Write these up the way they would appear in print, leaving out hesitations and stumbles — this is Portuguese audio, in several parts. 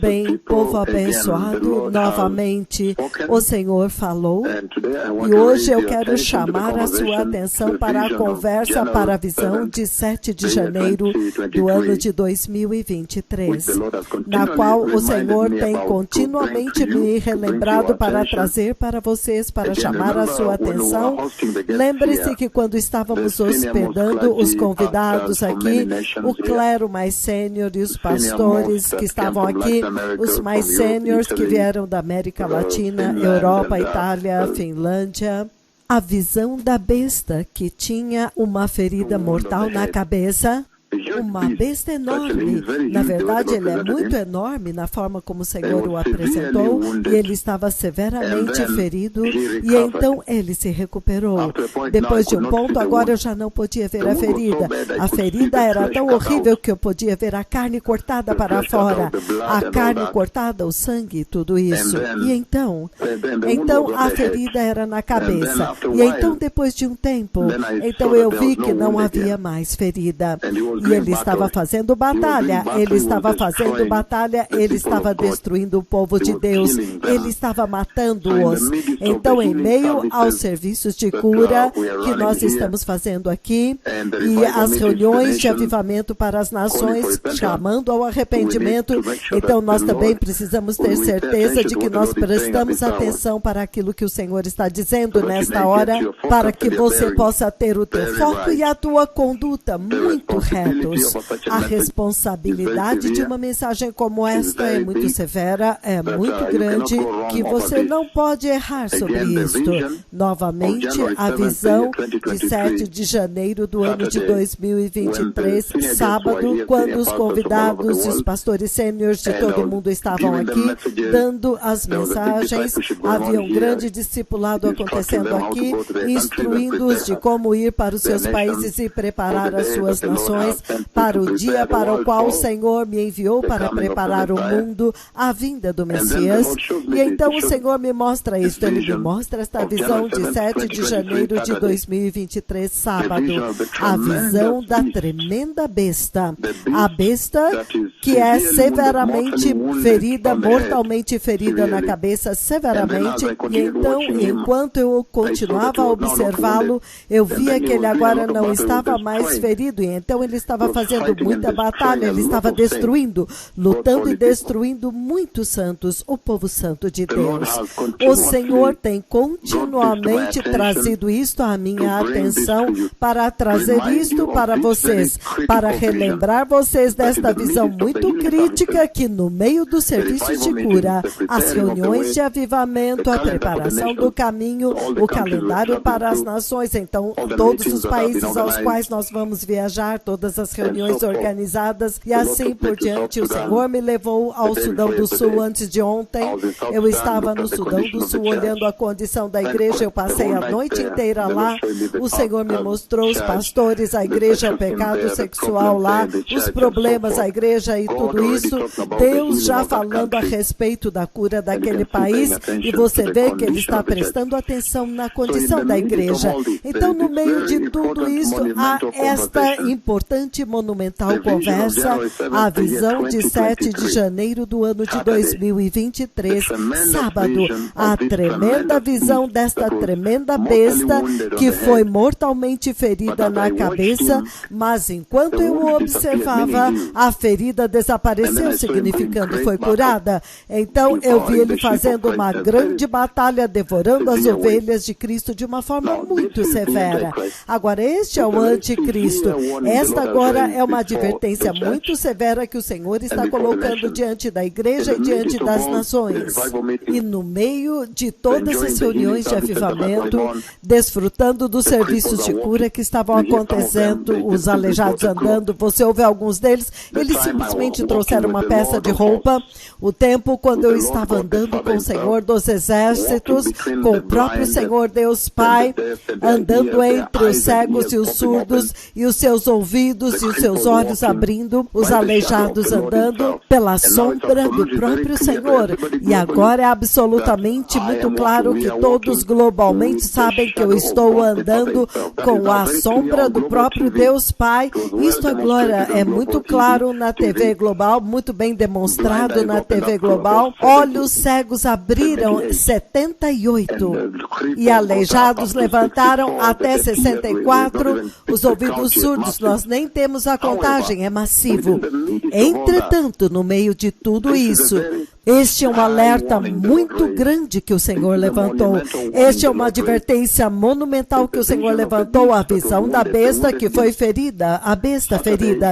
bem, povo abençoado, novamente o Senhor falou, e hoje eu quero chamar a sua atenção para a conversa para a visão de 7 de janeiro do ano de 2023, na qual o Senhor tem continuamente me relembrado para trazer para vocês, para chamar a sua atenção. Lembre-se que quando estávamos hospedando os convidados aqui, o clero mais sênior e os pastores que estavam aqui, os mais sêniores que vieram da América Latina, Europa, Itália, Finlândia, a visão da besta que tinha uma ferida mortal na cabeça. Uma besta enorme. Na verdade, ele é muito enorme na forma como o Senhor o apresentou, e ele estava severamente ferido, e então ele se recuperou. Depois de um ponto, agora eu já não podia ver a ferida. A ferida era tão horrível que eu podia ver a carne cortada para fora. A carne cortada, o sangue, tudo isso. E então a ferida era na cabeça. E então, depois de um tempo, então eu vi que não havia mais ferida. E ele estava fazendo batalha, ele estava destruindo o povo de Deus, ele estava matando-os. Então, em meio aos serviços de cura que nós estamos fazendo aqui, e as reuniões de avivamento para as nações, chamando ao arrependimento, então nós também precisamos ter certeza de que nós prestamos atenção para aquilo que o Senhor está dizendo nesta hora, para que você possa ter o teu foco e a tua conduta muito retos. A responsabilidade de uma mensagem como esta é muito severa, é muito grande, que você não pode errar sobre isto. Novamente, a visão de 7 de janeiro do ano de 2023, sábado, quando os convidados e os pastores sêniores de todo o mundo estavam aqui, dando as mensagens, havia um grande discipulado acontecendo aqui, instruindo-os de como ir para os seus países e preparar as suas nações para o dia para o qual o Senhor me enviou para preparar o mundo à vinda do Messias. E então o Senhor me mostra isso, ele me mostra esta visão de 7 de janeiro de 2023, sábado, a visão da tremenda besta, a besta que é severamente ferida, mortalmente ferida na cabeça, severamente. E então, enquanto eu continuava a observá-lo, eu via que ele agora não estava mais ferido, e então ele estava fazendo muita batalha, ele estava destruindo, lutando e destruindo muitos santos, o povo santo de Deus. O Senhor tem continuamente trazido isto à minha atenção, para trazer isto para vocês, para relembrar vocês desta visão muito crítica que no meio dos serviços de cura, as reuniões de avivamento, a preparação do caminho, o calendário para as nações, então todos os países aos quais nós vamos viajar, todas as reuniões organizadas e assim por diante. O Senhor me levou ao Sudão do Sul antes de ontem. Eu estava no Sudão do Sul olhando a condição da igreja. Eu passei a noite inteira lá. O Senhor me mostrou os pastores, a igreja, o pecado sexual lá, os problemas, a igreja e tudo isso. Deus já falando a respeito da cura daquele país, e você vê que ele está prestando atenção na condição da igreja. Então, no meio de tudo isso, há esta importante monumental conversa, a visão de 7 de janeiro do ano de 2023, sábado, a tremenda visão desta tremenda besta que foi mortalmente ferida na cabeça, mas enquanto eu o observava, a ferida desapareceu, significando foi curada. Então eu vi ele fazendo uma grande batalha, devorando as ovelhas de Cristo de uma forma muito severa. Agora, este é o anticristo. Esta agora é uma advertência muito severa que o Senhor está colocando diante da igreja e diante das nações. E no meio de todas as reuniões de avivamento, desfrutando dos serviços de cura que estavam acontecendo, os aleijados andando, você ouve alguns deles, eles simplesmente trouxeram uma peça de roupa. O tempo quando eu estava andando com o Senhor dos Exércitos, com o próprio Senhor Deus Pai, andando entre os cegos e os surdos, e os seus ouvidos e os seus olhos abrindo, os aleijados andando pela sombra do próprio Senhor. E agora é absolutamente muito claro que todos globalmente sabem que eu estou andando com a sombra do próprio Deus Pai. Isto agora é muito claro na TV Global, muito bem demonstrado na TV Global. Olhos cegos abriram 78 e aleijados levantaram até 64. Os ouvidos surdos, nós nem temos a contagem, é massivo. Entretanto, no meio de tudo isso, este é um alerta muito grande que o Senhor levantou. Este é uma advertência monumental que o Senhor levantou, a visão da besta que foi ferida, a besta ferida.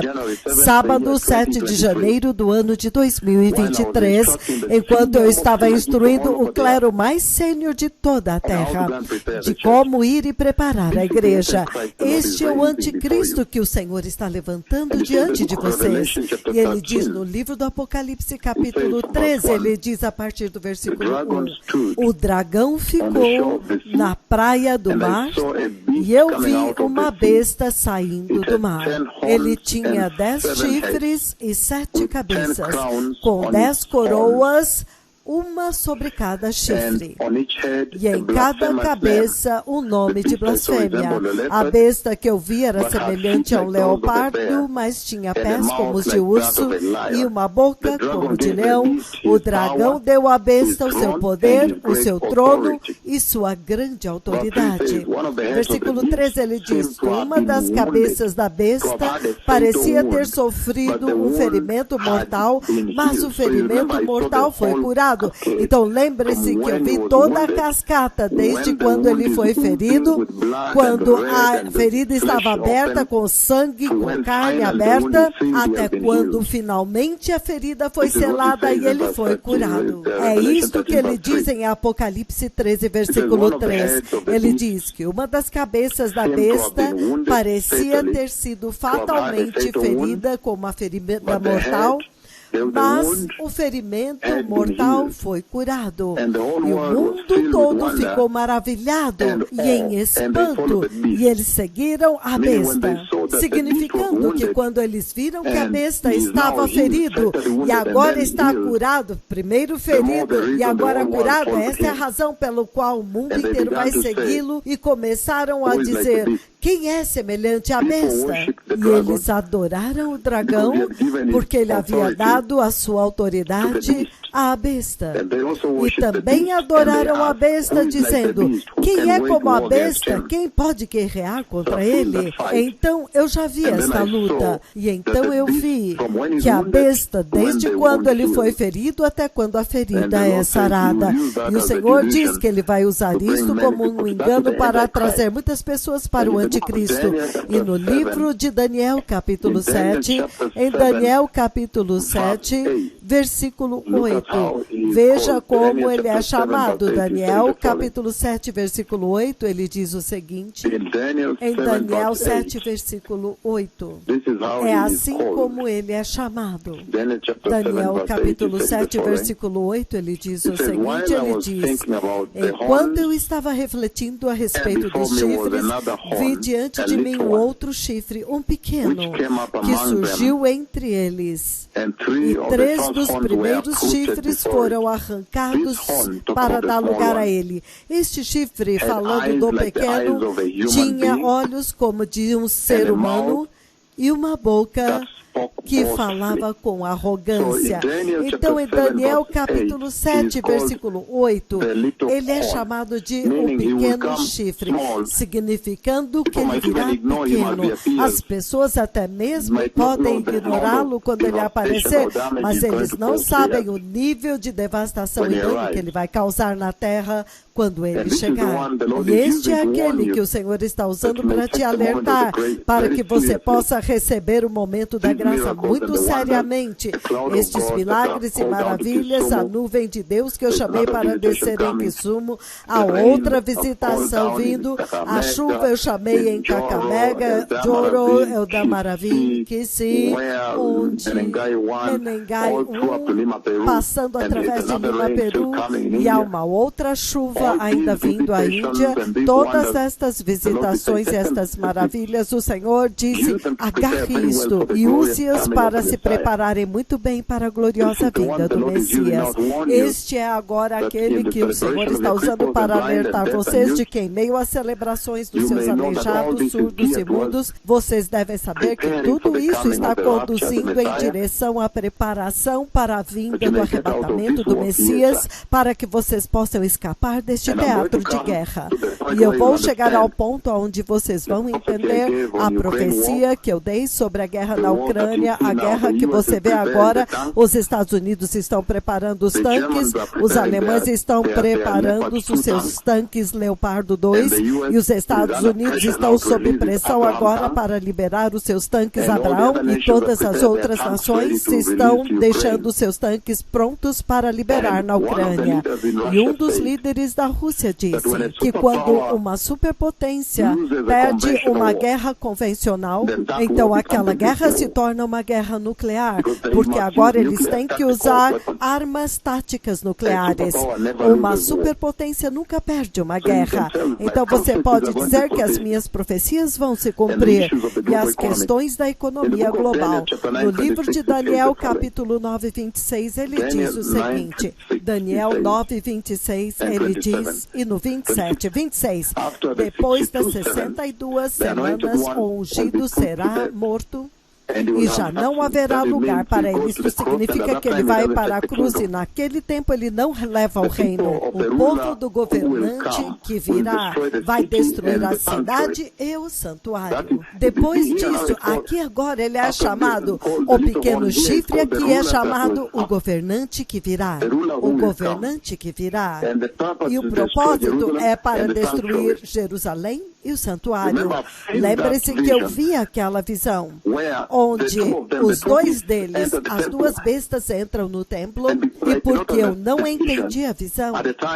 Sábado, 7 de janeiro do ano de 2023, enquanto eu estava instruindo o clero mais sênior de toda a terra, de como ir e preparar a igreja. Este é o anticristo que o Senhor está levantando diante de vocês. E ele diz no livro do Apocalipse, capítulo 13, ele diz a partir do versículo 1, o dragão ficou na praia do mar e eu vi uma besta saindo do mar. Ele tinha 10 chifres e 7 cabeças, com 10 coroas, uma sobre cada chifre, e em cada cabeça um nome de blasfêmia. A besta que eu vi era semelhante a um leopardo, mas tinha pés como os de urso e uma boca como de leão. O dragão deu à besta o seu poder, o seu trono e sua grande autoridade. Versículo 13, ele diz que uma das cabeças da besta parecia ter sofrido um ferimento mortal, mas o ferimento mortal foi curado. Então lembre-se que eu vi toda a cascata, desde quando ele foi ferido, quando a ferida estava aberta, com sangue, com carne aberta, até quando finalmente a ferida foi selada e ele foi curado. É isto que ele diz em Apocalipse 13, versículo 3. Ele diz que uma das cabeças da besta parecia ter sido fatalmente ferida com uma ferida mortal, mas o ferimento mortal foi curado. E o mundo todo ficou maravilhado e em espanto. E eles seguiram a besta, significando que quando eles viram que a besta estava ferido e agora está curado, primeiro ferido e agora curado, essa é a razão pela qual o mundo inteiro vai segui-lo, e começaram a dizer: quem é semelhante à besta? E eles adoraram o dragão, porque ele havia dado a sua autoridade à besta. E também adoraram a besta, dizendo: quem é como a besta? Quem pode guerrear contra ele? Então eu já vi esta luta. E então eu vi que a besta, desde quando ele foi ferido até quando a ferida é sarada. E o Senhor diz que ele vai usar isso como um engano para trazer muitas pessoas para o anticristo. E no livro de Daniel, capítulo 7, em Daniel, capítulo 7, versículo 8, veja como ele é chamado. Daniel, capítulo 7, versículo 8, ele diz o seguinte, em Daniel 7, versículo 8, é assim como ele é chamado. Daniel, capítulo 7, versículo 8, ele diz o seguinte, ele diz: enquanto eu estava refletindo a respeito dos chifres, vi diante de mim um outro chifre, um pequeno, que surgiu entre eles. E 3 dos primeiros chifres foram arrancados para dar lugar a ele. Este chifre, falando do pequeno, tinha olhos como de um ser humano e uma boca que falava com arrogância. Então, em Daniel capítulo 7, versículo 8, ele é chamado de o pequeno chifre, significando que ele virá pequeno. As pessoas até mesmo podem ignorá-lo quando ele aparecer, mas eles não sabem o nível de devastação e dano que ele vai causar na terra quando ele chegar. E este é aquele que o Senhor está usando para te alertar, para que você possa receber o momento da graça muito seriamente estes milagres e maravilhas, a nuvem de Deus que eu chamei para descer em Kisumu, a outra visitação vindo, a chuva eu chamei em Kakamega, Joro, Eldamaravim, Kisii, onde Menengai 1, passando através de Lima, Peru, e há uma outra chuva ainda vindo à Índia. Todas estas visitações, estas maravilhas, o Senhor disse, agarre isto e use-as para se prepararem muito bem para a gloriosa vinda do Messias. Este é agora aquele que o Senhor está usando para alertar vocês de que em meio às celebrações dos seus aleijados, surdos e mudos, vocês devem saber que tudo isso está conduzindo em direção à preparação para a vinda do arrebatamento do Messias, para que vocês possam escapar deste teatro de guerra. E eu vou chegar ao ponto onde vocês vão entender a profecia que eu dei sobre a guerra na Ucrânia, a guerra que você vê agora. Os Estados Unidos estão preparando os tanques, os alemães estão preparando os seus tanques Leopardo 2 e os Estados Unidos estão sob pressão agora para liberar os seus tanques Abraão, e todas as outras nações estão deixando os seus tanques prontos para liberar na Ucrânia. E um dos líderes da Rússia disse que quando uma superpotência perde uma guerra convencional, então aquela guerra se torna uma guerra nuclear, porque agora eles têm que usar armas táticas nucleares. Uma superpotência nunca perde uma guerra. Então você pode dizer que as minhas profecias vão se cumprir. E as questões da economia global. No livro de Daniel, capítulo 9, 26, ele diz o seguinte, Daniel 9, 26, ele diz, e no 27, 26, depois das 62 semanas, o ungido será morto e já não haverá lugar para ele. Isso significa que ele vai para a cruz e naquele tempo ele não leva o reino. O povo do governante que virá vai destruir a cidade e o santuário. Depois disso, aqui agora ele é chamado o pequeno chifre, aqui é chamado o governante que virá. O governante que virá. E o propósito é para destruir Jerusalém e o santuário. Lembre-se que eu vi aquela visão, onde os dois deles, as duas bestas entram no templo, e porque eu não entendi a visão,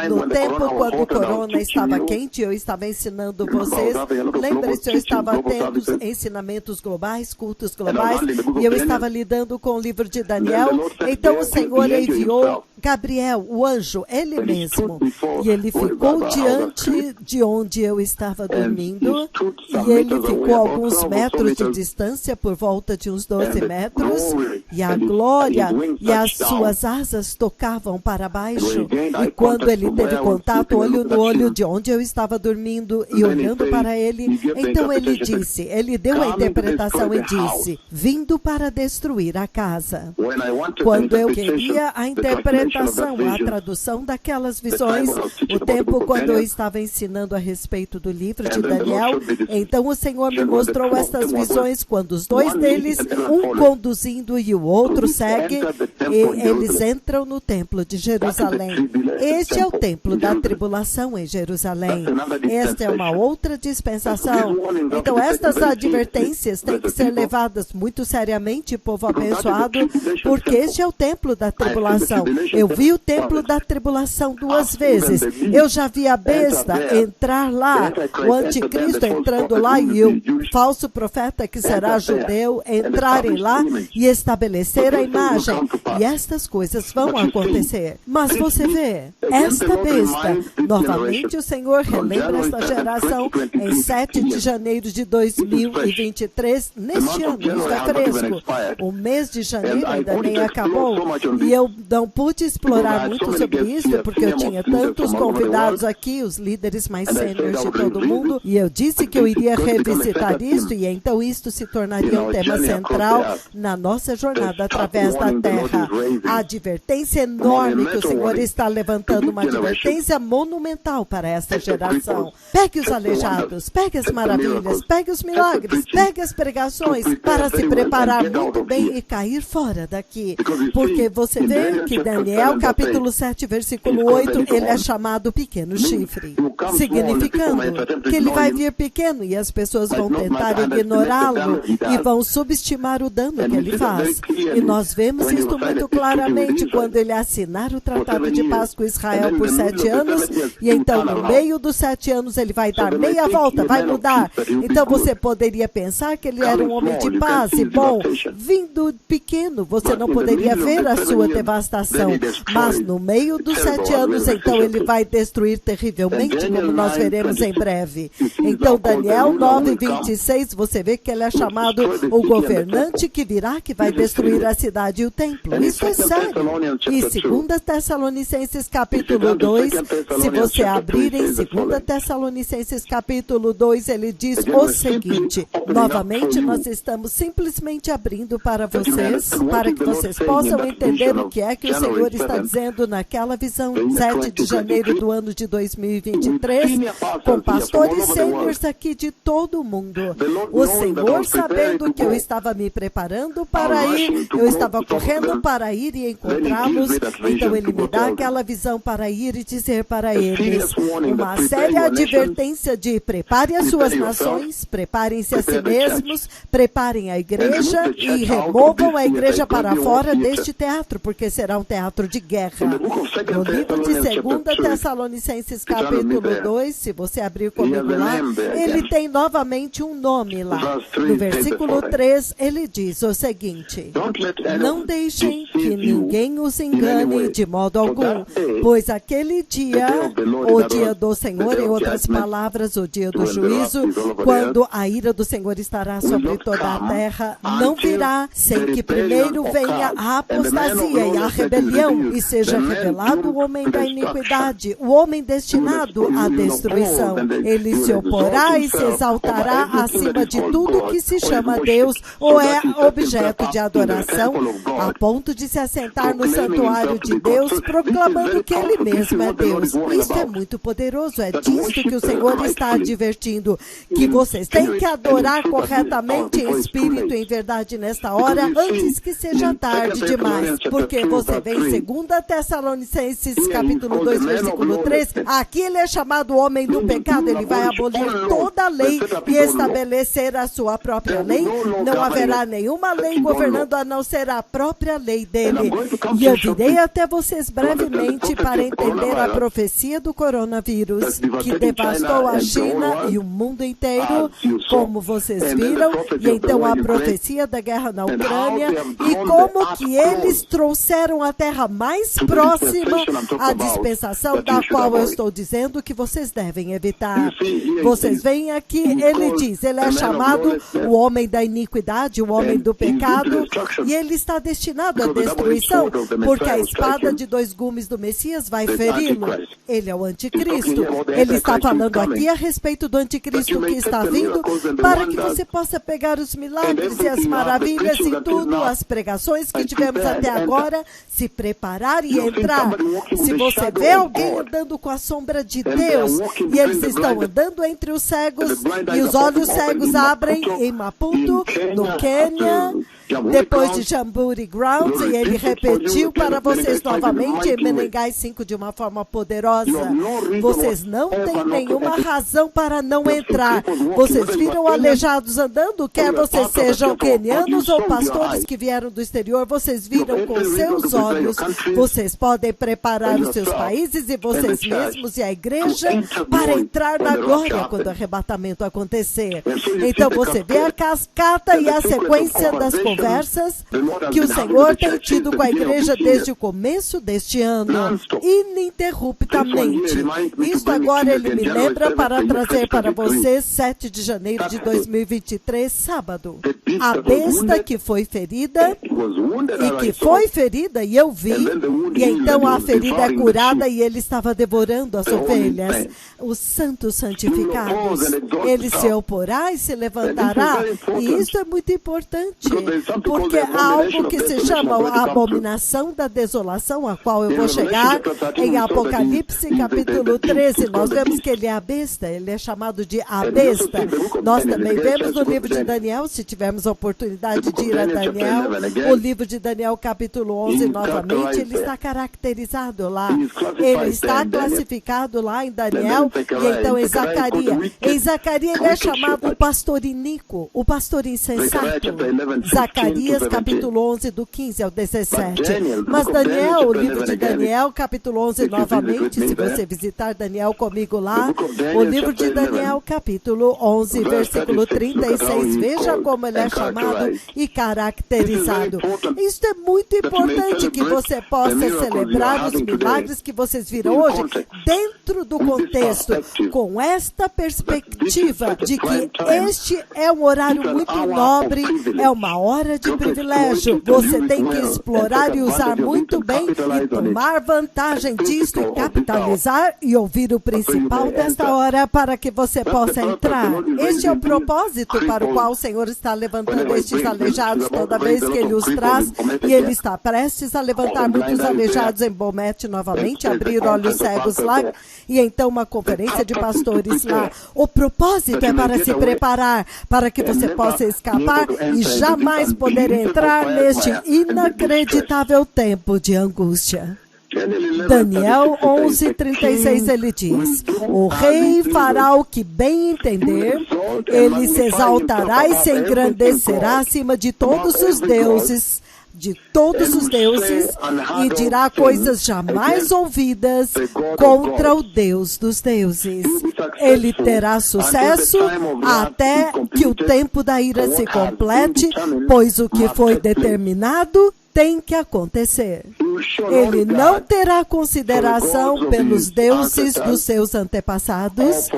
no tempo quando o corona estava quente, eu estava ensinando vocês, lembre-se, eu estava tendo ensinamentos globais, cultos globais, e eu estava lidando com o livro de Daniel, então o Senhor enviou Gabriel, o anjo, ele mesmo, e ele ficou diante de onde eu estava dormindo, e ele ficou a alguns metros de distância, por volta de uns 12 metros, e a glória e as suas asas tocavam para baixo, e quando ele teve contato, olho no olho de onde eu estava dormindo e olhando para ele, então ele disse, ele deu a interpretação e disse, vindo para destruir a casa. Quando eu queria a interpretação, a tradução daquelas visões, o tempo quando eu estava ensinando a respeito do livro de Daniel, então o Senhor me mostrou estas visões quando os dois deles, um conduzindo e o outro segue, e eles entram no templo de Jerusalém. Este é o templo da tribulação em Jerusalém. Esta é uma outra dispensação. Então estas advertências têm que ser levadas muito seriamente, povo abençoado, porque este é o templo da tribulação. Eu vi o templo da tribulação 2 vezes. Eu já vi a besta entrar lá, o anticristo entrando lá e o falso profeta que será judeu entrarem lá e estabelecer a imagem. E estas coisas vão acontecer. Mas você vê, esta besta, novamente o Senhor relembra esta geração em 7 de janeiro de 2023, neste ano, isso é fresco. O mês de janeiro ainda nem acabou e eu não pude explorar muito sobre isso porque eu tinha tantos convidados aqui, os líderes mais sêniores de todo mundo, e eu disse que eu iria revisitar isso e então isto se tornaria um tema central na nossa jornada através da terra. A advertência enorme que o Senhor está levantando, uma advertência monumental para esta geração. Pegue os aleijados, pegue as maravilhas, pegue os milagres, pegue as pregações para se preparar muito bem e cair fora daqui. Porque você vê que Daniel, capítulo 7, versículo 8, ele é chamado pequeno chifre, significando que ele vai vir pequeno e as pessoas vão tentar ignorá-lo e vão subestimar o dano que ele faz. E nós vemos isso muito claramente quando ele assinar o Tratado de Paz com Israel por 7 anos, e então no meio dos 7 anos ele vai dar meia volta, vai mudar. Então você poderia pensar que ele era um homem de paz e bom, vindo pequeno, você não poderia ver a sua devastação, mas no meio dos 7 anos, então ele vai destruir terrivelmente, como nós veremos em breve. Então Daniel 9:26, você vê que ele é chamado o governante que virá, que vai destruir a cidade e o templo. Isso é sério. E 2 Tessalonicenses capítulo 2, se você abrir em 2 Tessalonicenses capítulo 2, ele diz o seguinte, novamente nós estamos simplesmente abrindo para vocês, para que vocês possam entender o que é que o Senhor está dizendo naquela visão, 7 de janeiro do ano de 2023, com pastores sêniores aqui de todo o mundo. O Senhor, sabendo que eu estava me preparando para ir, eu estava correndo para ir e encontrá-los, então ele me dá aquela visão para ir e dizer para eles uma séria advertência de prepare as suas nações, preparem-se a si mesmos, preparem a igreja e removam a igreja para fora deste teatro, porque será um teatro de guerra. No livro de 2 Tessalonicenses capítulo 2, se você abrir comigo lá, ele tem novamente um nome lá. No versículo 3, ele diz o seguinte, não deixem que ninguém os engane de modo algum, pois aquele dia, o dia do Senhor, em outras palavras, o dia do juízo, quando a ira do Senhor estará sobre toda a terra, não virá sem que primeiro venha a apostasia e a rebelião e seja revelado o homem da iniquidade, o homem destinado à destruição. Ele se oporá e se exaltará acima de tudo que se chama Deus ou é objeto de adoração, a ponto de se assentar no santuário de Deus, proclamando que Ele mesmo é Deus. Isso é muito poderoso, é disto que o Senhor está advertindo, que vocês têm que adorar corretamente em espírito e em verdade nesta hora, antes que seja tarde demais, porque você vê em 2 Tessalonicenses capítulo 2, versículo 3, aqui ele é chamado homem do pecado, ele vai abolir toda a lei e estabelecer a sua própria lei, não haverá nenhuma lei governando a não ser a própria lei dele. E eu virei até vocês brevemente para entender a profecia do coronavírus, que devastou a China e o mundo inteiro, como vocês viram, e então a profecia da guerra na Ucrânia, e como que eles trouxeram a terra mais próxima à dispensação da qual eu estou dizendo que vocês devem evitar. Vocês veem aqui, ele diz, ele é chamado o homem da iniquidade, o homem do pecado, e ele está destinado à destruição, porque a espada de 2 gumes do Messias vai feri-lo. Ele é o anticristo. Ele está falando aqui a respeito do anticristo que está vindo, para que você possa pegar os milagres e as maravilhas e tudo, as pregações que tivemos até agora, se preparar e entrar. Se você vê alguém andando com a sombra de Deus, e eles estão andando entre os cegos, e os olhos cegos abrem em Maputo, no Quênia, depois de Jamburi Grounds, e ele repetiu para vocês novamente em Menengai 5 de uma forma poderosa. Vocês não têm nenhuma razão para não entrar. Vocês viram aleijados andando, quer vocês sejam quenianos ou pastores que vieram do exterior, vocês viram com seus olhos. Vocês podem preparar os seus países e vocês mesmos e a igreja para entrar na glória quando o arrebatamento acontecer. Então você vê a cascata e a sequência das conversas que o Senhor tem tido com a igreja desde o começo deste ano, ininterruptamente. Isso agora ele me lembra para trazer para vocês 7 de janeiro de 2023, sábado. A besta que foi ferida, e eu vi, e então a ferida é curada e ele estava devorando as ovelhas, os santos santificados. Ele se oporá e se levantará, e isso é muito importante. porque há algo que se chama a abominação da desolação, a qual eu vou chegar em Apocalipse capítulo 13. Nós vemos que ele é a besta, ele é chamado de a besta. Nós também vemos no livro de Daniel, se tivermos a oportunidade de ir a Daniel, o livro de Daniel capítulo 11 novamente, ele está caracterizado lá, ele está classificado lá em Daniel, e então em Zacarias. Em Zacarias ele é chamado o pastor iníquo, o pastor insensato. Zacarias capítulo 11 do 15 ao 17. Mas Daniel, o livro de Daniel capítulo 11 novamente, se você visitar Daniel comigo lá, o livro de Daniel capítulo 11 versículo 36, veja como ele é chamado e caracterizado. Isso é muito importante que você possa celebrar os milagres que vocês viram hoje dentro do contexto, com esta perspectiva de que este é um horário muito nobre, é uma hora de privilégio. Você tem que explorar e usar muito bem e tomar vantagem disso e capitalizar e ouvir o principal desta hora para que você possa entrar. Este é o propósito para o qual o Senhor está levantando estes aleijados toda vez que Ele os traz, e Ele está prestes a levantar muitos aleijados em Bomete novamente, abrir olhos cegos lá, e então uma conferência de pastores lá. O propósito é para se preparar, para que você possa escapar e jamais poder entrar neste inacreditável tempo de angústia. Daniel 11:36 ele diz: o rei fará o que bem entender, ele se exaltará e se engrandecerá acima de todos os deuses, e dirá coisas jamais ouvidas contra o Deus dos deuses. Ele terá sucesso até que o tempo da ira se complete, pois o que foi determinado tem que acontecer. Ele não terá consideração pelos deuses dos seus antepassados,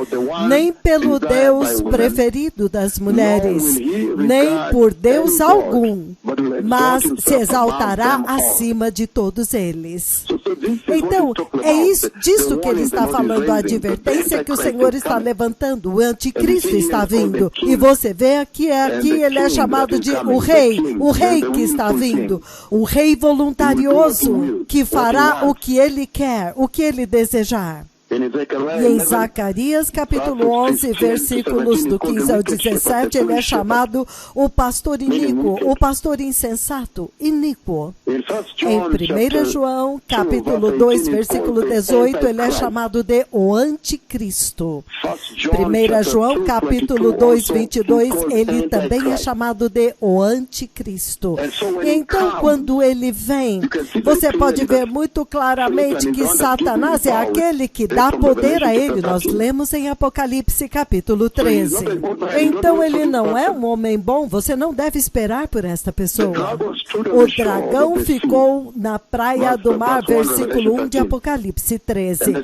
nem pelo Deus preferido das mulheres, nem por Deus algum, mas se exaltará acima de todos eles. Então, é disso que ele está falando, a advertência que o Senhor está levantando. O anticristo está vindo. E você vê aqui ele é chamado de o rei que está vindo. Um rei voluntarioso que fará o que ele quer, o que ele desejar. E em Zacarias capítulo 11, versículos do 15 ao 17, ele é chamado o pastor iníquo, o pastor insensato, iníquo. Em 1 João capítulo 2, versículo 18, ele é chamado de o anticristo. 1 João capítulo 2, 22, ele também é chamado de o anticristo. E então, quando ele vem, você pode ver muito claramente que Satanás é aquele que dá poder a ele. Nós lemos em Apocalipse capítulo 13. Então ele não é um homem bom, você não deve esperar por esta pessoa. O dragão ficou na praia do mar, versículo 1 de Apocalipse 13.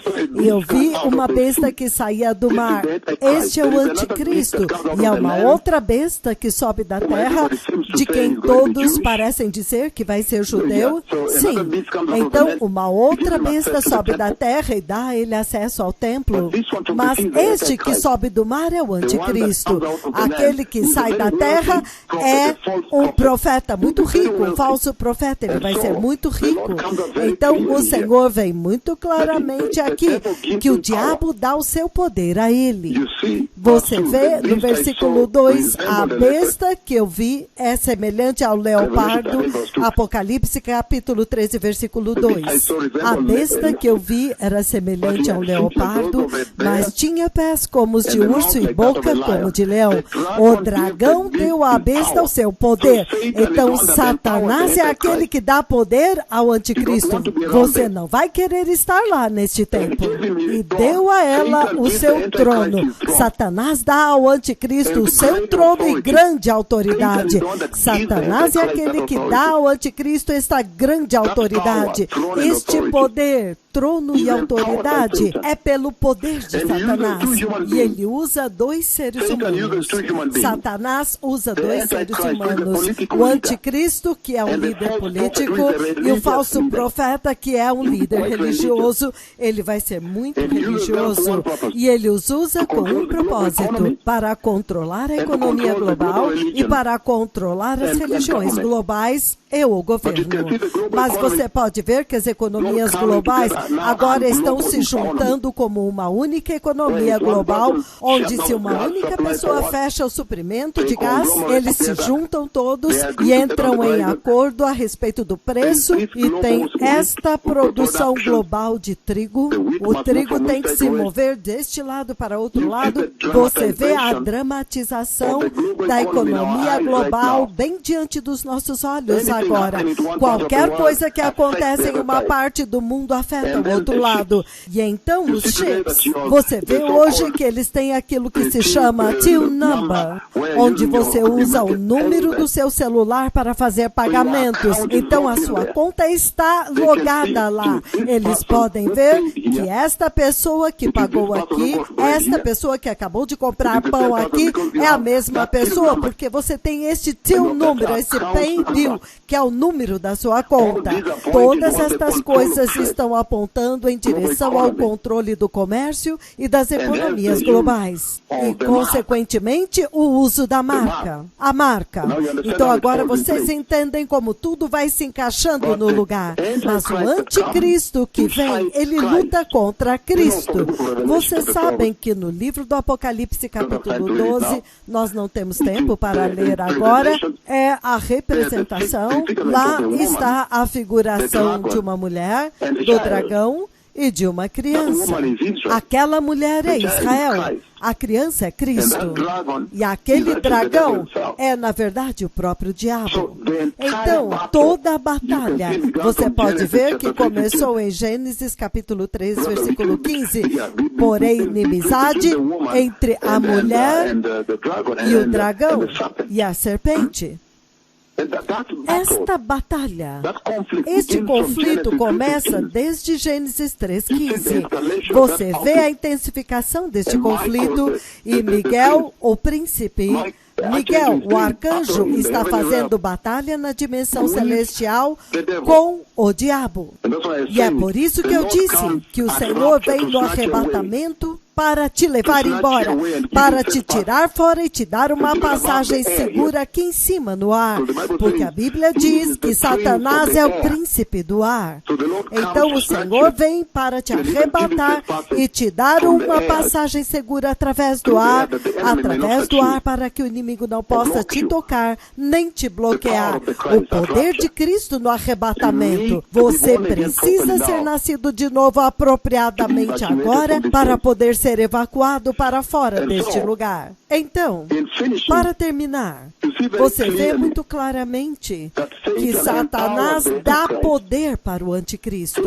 E eu vi uma besta que saía do mar. Este é o anticristo. E há uma outra besta que sobe da terra, de quem todos parecem dizer que vai ser judeu. Sim. Então uma outra besta sobe da terra e dá a ele acesso ao templo, mas este que sobe do mar é o anticristo. Aquele que sai da terra é um profeta muito rico, um falso profeta, ele vai ser muito rico. Então o Senhor vem muito claramente aqui, que o diabo dá o seu poder a ele. Você vê no versículo 2, a besta que eu vi é semelhante ao leopardo, Apocalipse capítulo 13, versículo 2. A besta que eu vi era semelhante ao leopardo, mas tinha pés como os de urso e boca como de leão. O dragão deu à besta o seu poder. Então Satanás é aquele que dá poder ao anticristo. Você não vai querer estar lá neste tempo. E deu a ela o seu trono. Satanás dá ao anticristo o seu trono e grande autoridade. Satanás é aquele que dá ao anticristo esta grande autoridade, este poder. trono e autoridade é pelo poder de Satanás. E ele usa dois seres humanos. Satanás usa dois seres humanos. O anticristo, que é um líder político, e o falso profeta, que é um líder religioso. Ele vai ser muito religioso. E ele os usa com um propósito: para controlar a economia global e para controlar as religiões globais e o governo. Mas você pode ver que as economias globais agora estão se juntando como uma única economia global, onde se uma única pessoa fecha o suprimento de gás, eles se juntam todos e entram em acordo a respeito do preço, e tem esta produção global de trigo. O trigo tem que se mover deste lado para outro lado. Você vê a dramatização da economia global bem diante dos nossos olhos agora. Qualquer coisa que acontece em uma parte do mundo afeta o outro lado. E então os chips, você vê hoje que eles têm aquilo que se chama till number, onde você usa o número do seu celular para fazer pagamentos. Então a sua conta está logada lá. Eles podem ver que esta pessoa que pagou aqui, esta pessoa que acabou de comprar pão aqui, é a mesma pessoa, porque você tem este till número, esse pay bill, que é o número da sua conta. Todas estas coisas estão apontando em direção ao controle do comércio e das economias globais. E, consequentemente, o uso da marca. A marca. Então, agora vocês entendem como tudo vai se encaixando no lugar. Mas o anticristo que vem, ele luta contra Cristo. Vocês sabem que no livro do Apocalipse, capítulo 12, nós não temos tempo para ler agora, é a representação. Lá está a figuração de uma mulher, do dragão e de uma criança. Aquela mulher é Israel. A criança é Cristo. E aquele dragão é, na verdade, o próprio diabo. Então, toda a batalha, você pode ver que começou em Gênesis capítulo 3, versículo 15. Porém, inimizade entre a mulher e o dragão e a serpente. Esta batalha, este conflito começa desde Gênesis 3,15. Você vê a intensificação deste conflito e Miguel, o príncipe, Miguel, o arcanjo, está fazendo batalha na dimensão celestial com o diabo. E é por isso que eu disse que o Senhor vem no arrebatamento para te levar embora, para te tirar fora e te dar uma passagem segura aqui em cima no ar, porque a Bíblia diz que Satanás é o príncipe do ar. Então o Senhor vem para te arrebatar e te dar uma passagem segura através do ar para que o inimigo não possa te tocar, nem te bloquear. O poder de Cristo no arrebatamento. Você precisa ser nascido de novo apropriadamente agora para poder ser evacuado para fora deste lugar. Então, para terminar, você vê muito claramente que Satanás dá poder para o anticristo.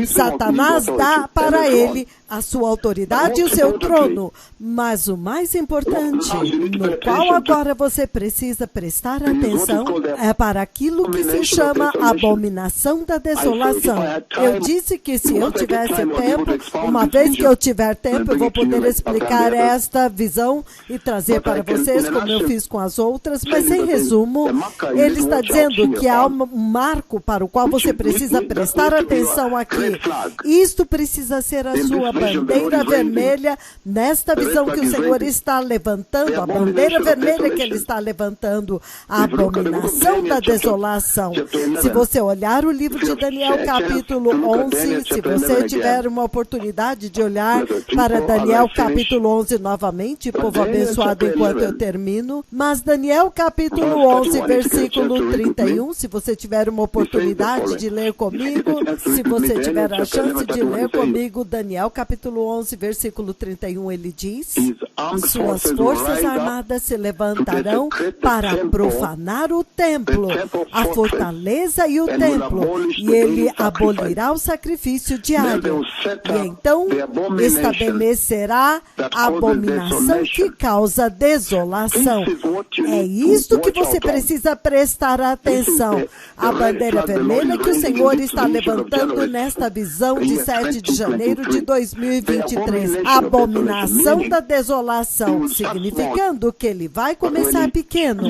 Satanás dá para ele a sua autoridade e o seu trono. Mas o mais importante, no qual agora você precisa prestar atenção, é para aquilo que se chama abominação da desolação. Eu disse que se eu tivesse tempo, uma vez que eu tiver tempo, eu vou poder explicar esta visão e trazer para vocês, como eu fiz com as outras, mas em resumo, ele está dizendo que há um marco para o qual você precisa prestar atenção aqui. Isto precisa ser a sua bandeira vermelha nesta visão que o Senhor está levantando, a bandeira vermelha que ele está levantando, a abominação da desolação. Se você olhar o livro de Daniel capítulo 11, se você tiver uma oportunidade de olhar para Daniel capítulo 11 novamente, povo abençoado, enquanto eu termino, mas Daniel capítulo 11, versículo 31, se você tiver uma oportunidade de ler comigo, se você tiver a chance de ler comigo, Daniel capítulo 11, versículo 31, ele diz: suas forças armadas se levantarão para profanar o templo, a fortaleza e o templo, e ele abolirá o sacrifício diário, e então estabelecerá a abominação que causa desolação. É isto que você precisa prestar atenção. Então, a bandeira vermelha que o Senhor está levantando nesta visão de 7 de janeiro de 2023. Abominação da desolação, significando que ele vai começar pequeno,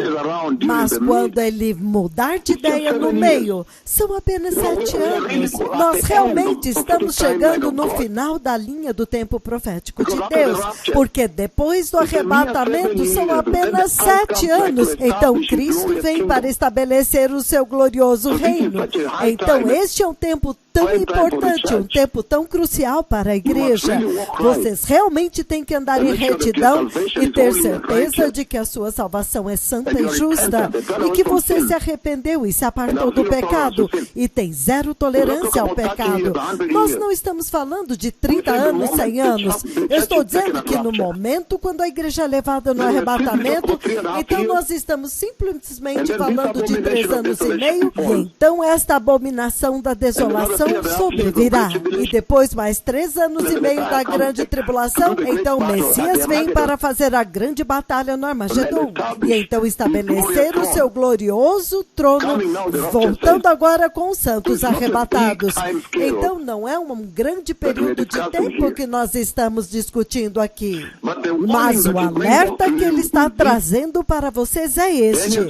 mas quando ele mudar de ideia no meio, são apenas 7 anos. Nós realmente estamos chegando no final da linha do tempo profético de Deus, porque depois do arrebatamento são apenas 7 anos. Então Cristo vem para estabelecer o seu glorioso reino. Então este é um tempo tão importante, um tempo tão crucial para a igreja. Vocês realmente têm que andar em retidão e ter certeza de que a sua salvação é santa e justa, e que você se arrependeu e se apartou do pecado e tem zero tolerância ao pecado. Nós não estamos falando de 30 anos, 100 anos. Eu estou dizendo que no momento quando a igreja é levada no arrebatamento, então nós estamos simplesmente falando de 3 anos e meio, e então esta abominação da desolação sobrevirá. E depois mais 3 anos e meio da grande tribulação, então o Messias vem para fazer a grande batalha no Armagedon. E então estabelecer o seu glorioso trono, voltando agora com os santos arrebatados. Então não é um grande período de tempo que nós estamos discutindo aqui. Mas o alerta que ele está trazendo para vocês é este.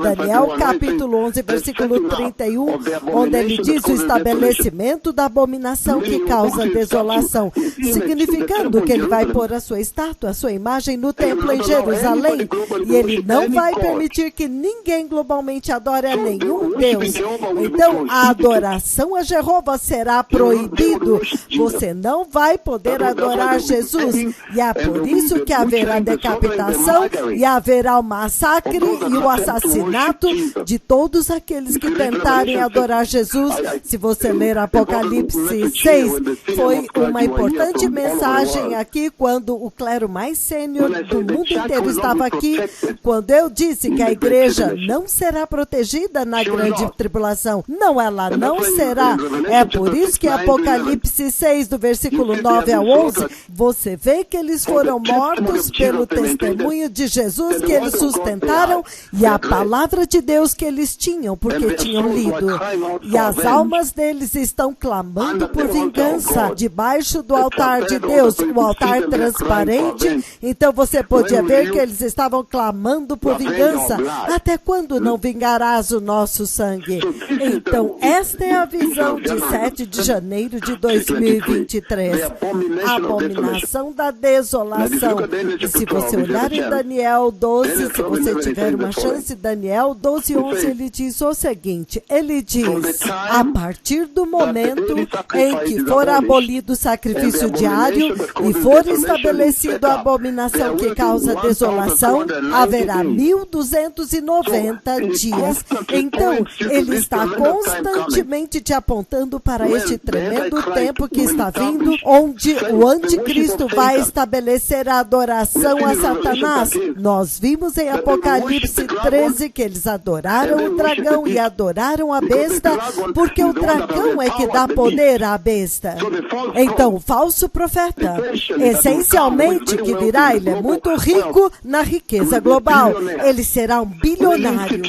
Daniel capítulo 11, versículo 31, onde ele diz o estabelecimento da abominação que causa desolação, significando que ele vai pôr a sua estátua, a sua imagem no templo em Jerusalém, e ele não vai permitir que ninguém globalmente adore a nenhum Deus. Então, a adoração a Jeová será proibido. Você não vai poder adorar Jesus, e é por isso que haverá decapitação, e haverá o massacre e o assassinato de todos aqueles que tentarem adorar Jesus. Se você ler Apocalipse 6, foi uma importante mensagem aqui quando o clero mais sênior do mundo inteiro estava aqui, quando eu disse que a igreja não será protegida na grande tribulação. Não, ela não será. É por isso que Apocalipse 6, do versículo 9 ao 11, você vê que eles foram mortos pelo testemunho de Jesus que eles sustentaram e a palavra de Deus que eles tinham, porque tinham lido. E as almas deles estão clamando por vingança debaixo do altar de Deus, o altar transparente. Então você podia ver que eles estavam clamando por vingança. Até quando não vingarás o nosso sangue? Então esta é a visão de 7 de janeiro de 2023. A abominação da desolação. E se você olhar em Daniel 12, se você tiver uma chance, Daniel 12, 11, ele diz o seguinte, ele diz, a partir do momento em que for abolido o sacrifício diário e for estabelecido a abominação que causa desolação, haverá 1290 dias. Então, ele está constantemente te apontando para este tremendo tempo que está vindo, onde o anticristo vai estabelecer a adoração a Satanás. Nós vimos em Apocalipse 13 que eles adoraram o dragão e adoraram a besta, porque o dragão é que dá poder à besta. Então, o falso profeta, essencialmente, que virá, ele é muito rico na riqueza global. Ele será um bilionário.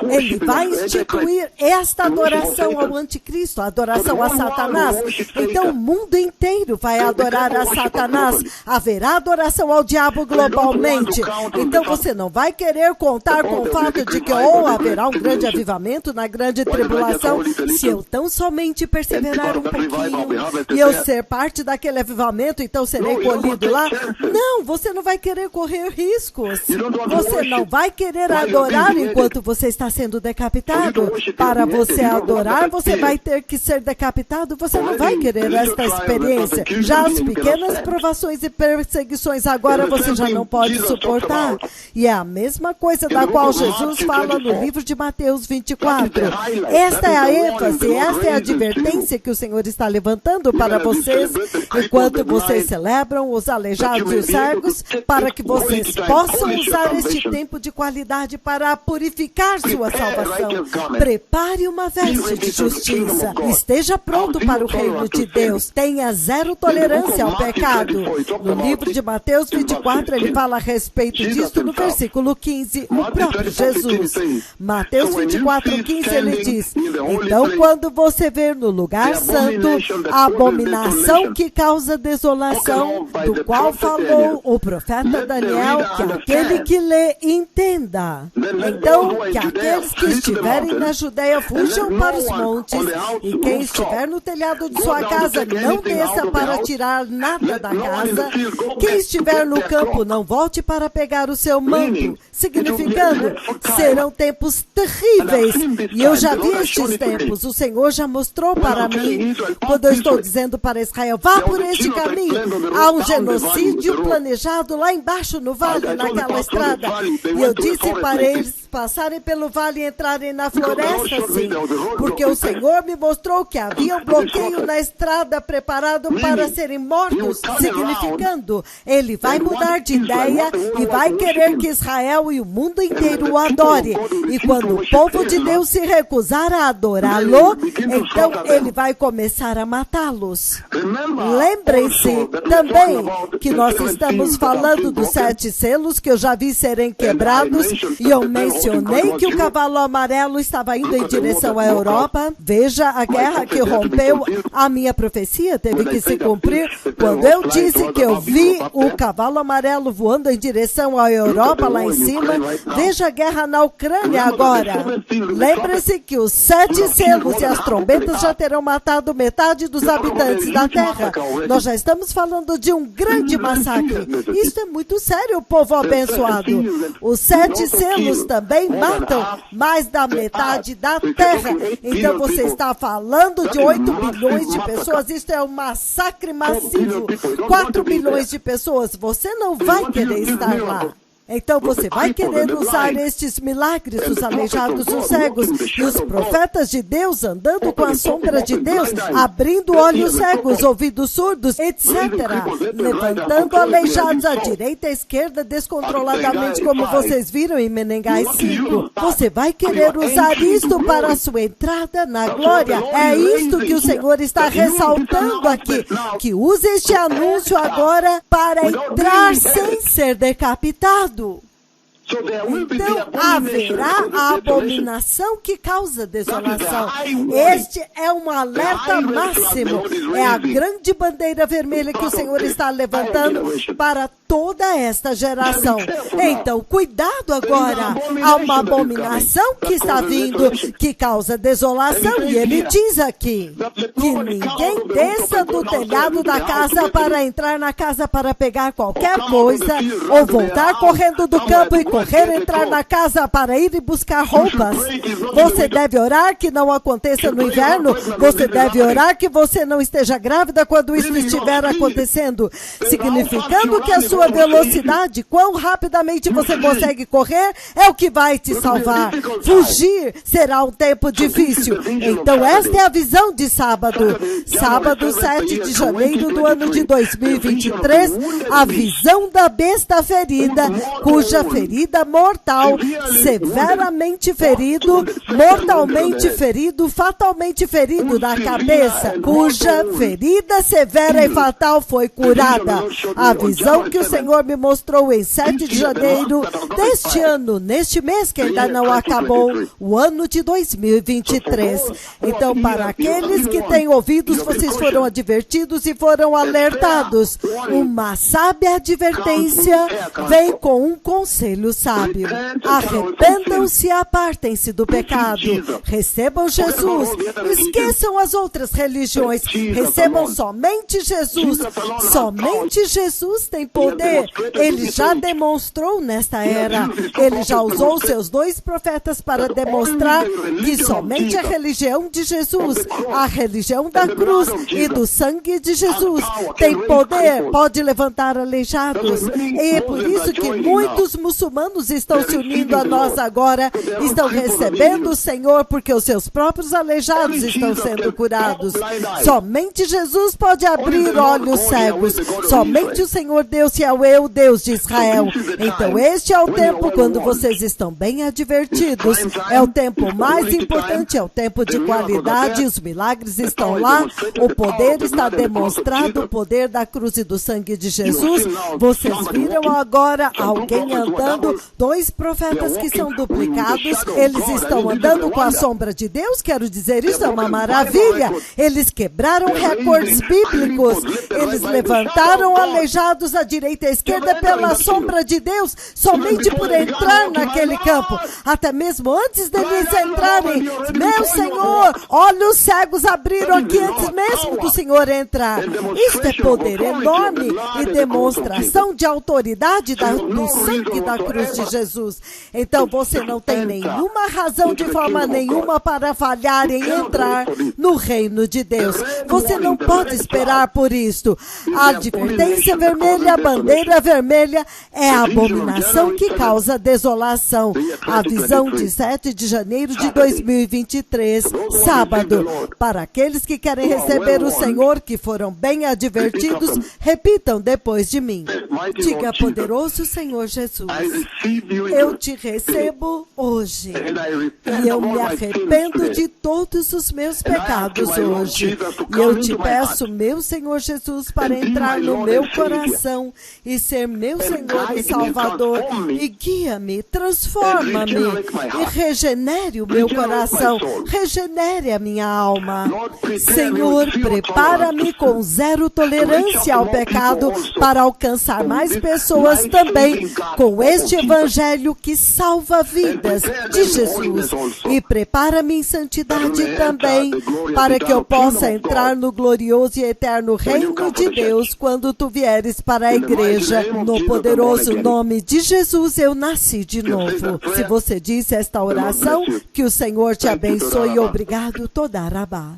Ele vai instituir esta adoração ao anticristo, a adoração a Satanás. Então, o mundo inteiro vai adorar a Satanás. Haverá adoração ao diabo globalmente. Então, você não vai querer contar com o fato de que haverá um grande avivamento na grande tribulação, se eu tão somente perseverar um pouquinho e eu ser parte daquele avivamento, então serei colhido lá. Não, você não vai querer correr riscos. Você não vai querer adorar enquanto você está sendo decapitado. Para você adorar, você vai ter que ser decapitado. Você não vai querer esta experiência. Já as pequenas provações e perseguições agora você já não pode suportar. E é a mesma coisa da qual Jesus fala no livro de Mateus 24. Esta é a ênfase, esta é a advertência que o Senhor está levantando para vocês, enquanto vocês celebram os aleijados e os cegos, para que vocês possam usar este tempo de qualidade para purificar sua salvação. Prepare uma veste de justiça. Esteja pronto para o reino de Deus. Tenha zero tolerância ao pecado. No livro de Mateus 24, ele fala a respeito disso no versículo 15, o próprio Jesus. Mateus 24, 15, ele diz: então, quando você ver no lugar santo a abominação que causa desolação, do qual falou o profeta Daniel, que aquele que lê entenda. Então, que aqueles que estiverem na Judeia fujam para os montes, e quem estiver no telhado de sua casa não desça para tirar nada da casa. Quem estiver no campo não volte para pegar o seu manto, significando, serão tempos terríveis. E eu já vi estes tempos, o Senhor já mostrou para mim. Quando eu estou dizendo para Israel, vá por este caminho, há um genocídio planejado lá embaixo no vale, naquela estrada. E eu disse para eles passarem pelo vale e entrarem na floresta, sim, porque o Senhor me mostrou que havia um bloqueio na estrada preparado para serem mortos, significando, ele vai mudar de ideia e vai querer que Israel e o mundo inteiro o adore. E quando o povo de Deus se recusar a adorá-lo, então ele vai começar a matá-los. Lembrem-se também que nós estamos falando dos 7 selos que eu já vi serem quebrados, e eu mencionei que o cavalo amarelo estava indo em direção à Europa. Veja a guerra que rompeu. A minha profecia teve que se cumprir quando eu disse que eu vi o cavalo amarelo voando em direção à Europa lá em cima. Veja a guerra na Ucrânia agora. Lembre-se que os 7 selos e as trombetas já terão matado metade dos habitantes da terra. Nós já estamos falando de um grande massacre. Isso é muito sério, povo abençoado. Os 7 selos também matam mais da metade da terra. Então você está falando de 8 bilhões de pessoas. Isso é um massacre massivo. 4 bilhões de pessoas. Você não vai querer estar lá. Então você vai querer usar estes milagres, os aleijados, os cegos, e os profetas de Deus andando com a sombra de Deus, abrindo olhos cegos, ouvidos surdos, etc. Levantando aleijados à direita e à esquerda descontroladamente, como vocês viram em Menegai 5. Você vai querer usar isto para a sua entrada na glória. É isto que o Senhor está ressaltando aqui, que use este anúncio agora para entrar sem ser decapitado. Então, haverá a abominação que causa desolação. Este é um alerta máximo. É a grande bandeira vermelha que o Senhor está levantando para toda esta geração. Então, cuidado agora. Há uma abominação que está vindo, que causa desolação. E ele diz aqui que ninguém desça do telhado da casa para entrar na casa para pegar qualquer coisa, ou voltar correndo do campo e correr entrar na casa para ir e buscar roupas. Você deve orar que não aconteça no inverno. Você deve orar que você não esteja grávida quando isso estiver acontecendo, significando que a sua velocidade, quão rapidamente você consegue correr, é o que vai te salvar. Fugir será um tempo difícil. Então esta é a visão de sábado. Sábado 7 de janeiro do ano de 2023, a visão da besta ferida, cuja ferida mortal, severamente ferido, mortalmente ferido, fatalmente ferido da cabeça, cuja ferida severa e fatal foi curada. A visão que o Senhor me mostrou em 7 de janeiro deste ano, neste mês que ainda não acabou, o ano de 2023. Então, para aqueles que têm ouvidos, vocês foram advertidos e foram alertados. Uma sábia advertência vem com um conselho sábio. Arrependam-se e apartem-se do pecado. Recebam Jesus. Esqueçam as outras religiões. Recebam somente Jesus. Somente Jesus tem poder. Ele já demonstrou nesta era. Ele já usou seus 2 profetas para demonstrar que somente a religião de Jesus, a religião da cruz e do sangue de Jesus, tem poder, pode levantar aleijados. E é por isso que muitos muçulmanos estão se unindo a nós agora, estão recebendo o Senhor, porque os seus próprios aleijados estão sendo curados. Somente Jesus pode abrir olhos cegos. Somente o Senhor Deus e é o eu, Deus de Israel. Então este é o tempo quando vocês estão bem advertidos. É o tempo mais importante, é o tempo de qualidade. Os milagres estão lá, o poder está demonstrado, o poder da cruz e do sangue de Jesus. Vocês viram agora alguém andando, 2 profetas que são duplicados, eles estão andando com a sombra de Deus, quero dizer, isso é uma maravilha. Eles quebraram recordes bíblicos, eles levantaram aleijados à direita e à esquerda pela sombra de Deus, somente por entrar naquele campo, até mesmo antes deles entrarem. Meu Senhor, olhos cegos abriram aqui antes mesmo do Senhor entrar. Isto é poder enorme e demonstração de autoridade do sangue da cruz de Jesus. Então você não tem nenhuma razão de forma nenhuma para falhar em entrar no reino de Deus. Você não pode esperar por isto. A advertência vermelha, a bandeira vermelha é a abominação que causa desolação. A visão de 7 de janeiro de 2023, sábado. Para aqueles que querem receber o Senhor, que foram bem advertidos, repitam depois de mim. Diga, poderoso Senhor Jesus, eu te recebo hoje e eu me arrependo de todos os meus pecados hoje. E eu te peço, meu Senhor Jesus, para entrar no meu coração e ser meu Senhor e Salvador. E guia-me, transforma-me e regenere o meu coração, regenere a minha alma. Senhor, prepara-me com zero tolerância ao pecado para alcançar mais pessoas também com este evangelho que salva vidas de Jesus. E prepara-me em santidade também para que eu possa entrar no glorioso e eterno reino de Deus quando tu vieres para a igreja. No poderoso nome de Jesus eu nasci de novo. Se você disse esta oração, que o Senhor te abençoe. Obrigado, Todarabá.